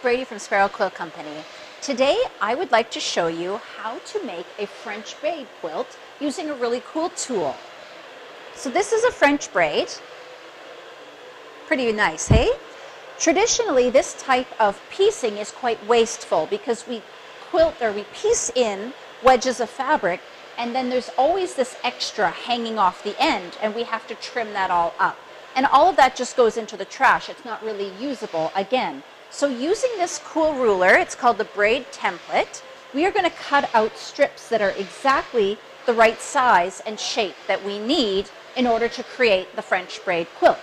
Bradie from Sparrow Quilt Company. Today I would like to show you how to make a French braid quilt using a really cool tool. So this is a French braid. Pretty nice, hey? Traditionally this type of piecing is quite wasteful because we piece in wedges of fabric and then there's always this extra hanging off the end and we have to trim that all up. And all of that just goes into the trash. It's not really usable again. So using this cool ruler, it's called the Braid Template, we are going to cut out strips that are exactly the right size and shape that we need in order to create the French braid quilt.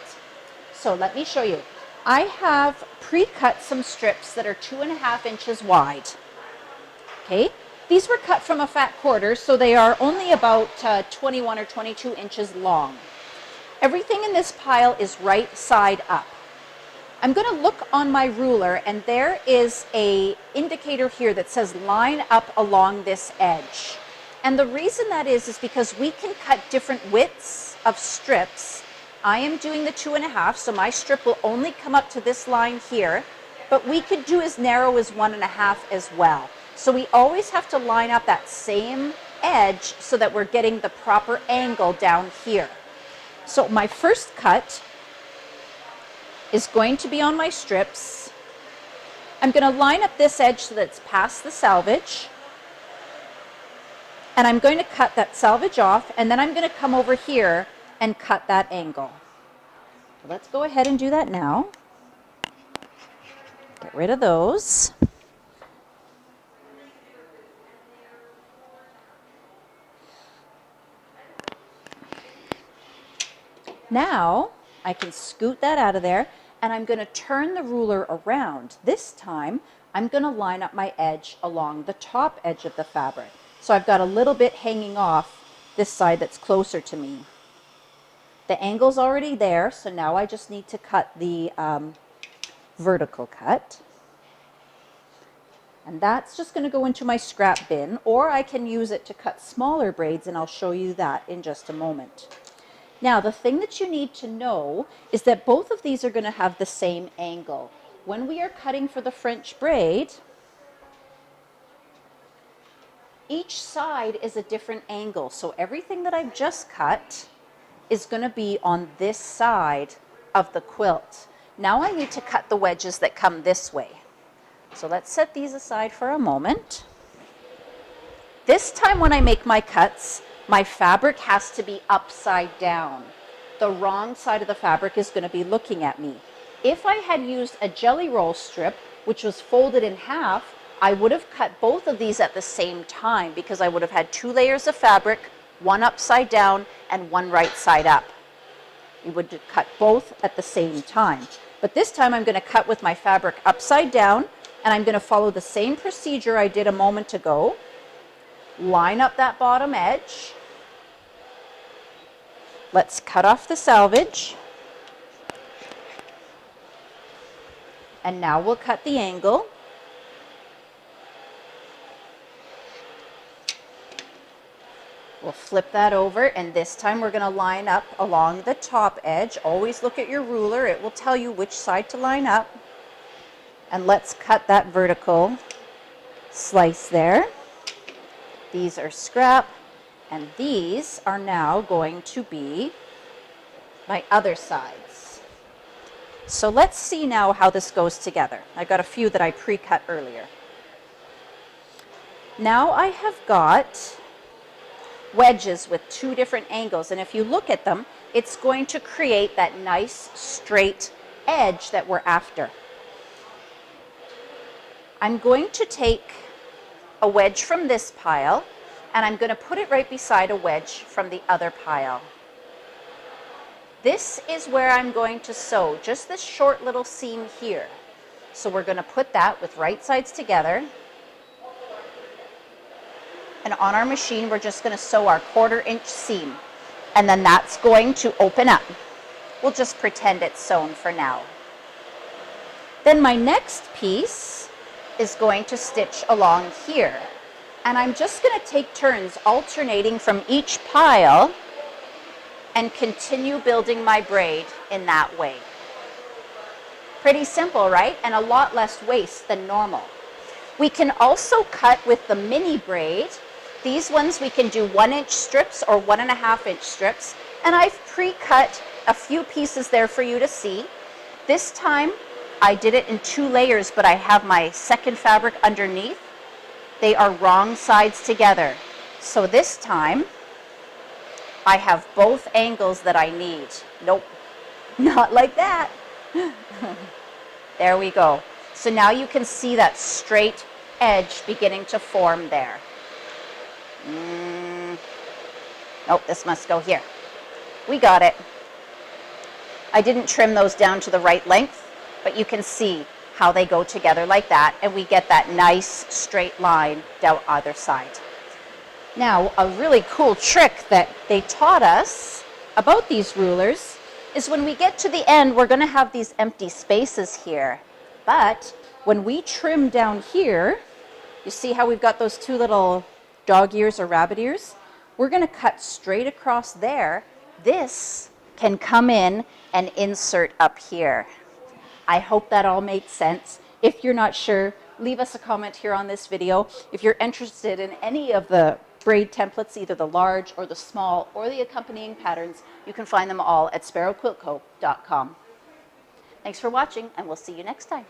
So let me show you. I have pre-cut some strips that are 2.5 inches wide. Okay, these were cut from a fat quarter, so they are only about 21 or 22 inches long. Everything in this pile is right side up. I'm going to look on my ruler and there is an indicator here that says line up along this edge. And the reason that is because we can cut different widths of strips. I am doing the 2.5, so my strip will only come up to this line here, but we could do as narrow as 1.5 as well. So we always have to line up that same edge so that we're getting the proper angle down here. So my first cut is going to be on my strips. I'm going to line up this edge so that it's past the selvage. And I'm going to cut that selvage off, and then I'm going to come over here and cut that angle. So let's go ahead and do that now. Get rid of those. Now I can scoot that out of there and I'm going to turn the ruler around. This time I'm going to line up my edge along the top edge of the fabric. So I've got a little bit hanging off this side that's closer to me. The angle's already there, so now I just need to cut the vertical cut. And that's just going to go into my scrap bin, or I can use it to cut smaller braids, and I'll show you that in just a moment. Now, the thing that you need to know is that both of these are going to have the same angle. When we are cutting for the French braid, each side is a different angle. So everything that I've just cut is going to be on this side of the quilt. Now I need to cut the wedges that come this way. So let's set these aside for a moment. This time when I make my cuts, my fabric has to be upside down. The wrong side of the fabric is going to be looking at me. If I had used a jelly roll strip, which was folded in half, I would have cut both of these at the same time because I would have had 2 layers of fabric, one upside down and one right side up. You would cut both at the same time. But this time I'm going to cut with my fabric upside down, and I'm going to follow the same procedure I did a moment ago. Line up that bottom edge. Let's cut off the selvage. And now we'll cut the angle. We'll flip that over, and this time we're going to line up along the top edge. Always look at your ruler. It will tell you which side to line up. And let's cut that vertical slice there. These are scrap, and these are now going to be my other sides. So let's see now how this goes together. I got a few that I pre-cut earlier. Now I have got wedges with 2 different angles, and if you look at them, it's going to create that nice straight edge that we're after. I'm going to take a wedge from this pile and I'm going to put it right beside a wedge from the other pile. This is where I'm going to sew just this short little seam here. So we're going to put that with right sides together. And on our machine, we're just going to sew our 1/4 inch seam. And then that's going to open up. We'll just pretend it's sewn for now. Then my next piece is going to stitch along here. And I'm just going to take turns alternating from each pile and continue building my braid in that way. Pretty simple, right? And a lot less waste than normal. We can also cut with the mini braid. These ones we can do 1-inch strips or 1.5-inch strips. And I've pre-cut a few pieces there for you to see. This time I did it in 2 layers, but I have my second fabric underneath. They are wrong sides together. So this time I have both angles that I need. Nope, not like that. There we go. So now you can see that straight edge beginning to form there. Nope, this must go here. We got it. I didn't trim those down to the right length, but you can see how they go together like that, and we get that nice straight line down either side. Now, a really cool trick that they taught us about these rulers is when we get to the end, we're going to have these empty spaces here. But when we trim down here, you see how we've got those 2 little dog ears or rabbit ears? We're going to cut straight across there. This can come in and insert up here. I hope that all made sense. If you're not sure, leave us a comment here on this video. If you're interested in any of the braid templates, either the large or the small or the accompanying patterns, you can find them all at sparrowquiltco.com. Thanks for watching, and we'll see you next time.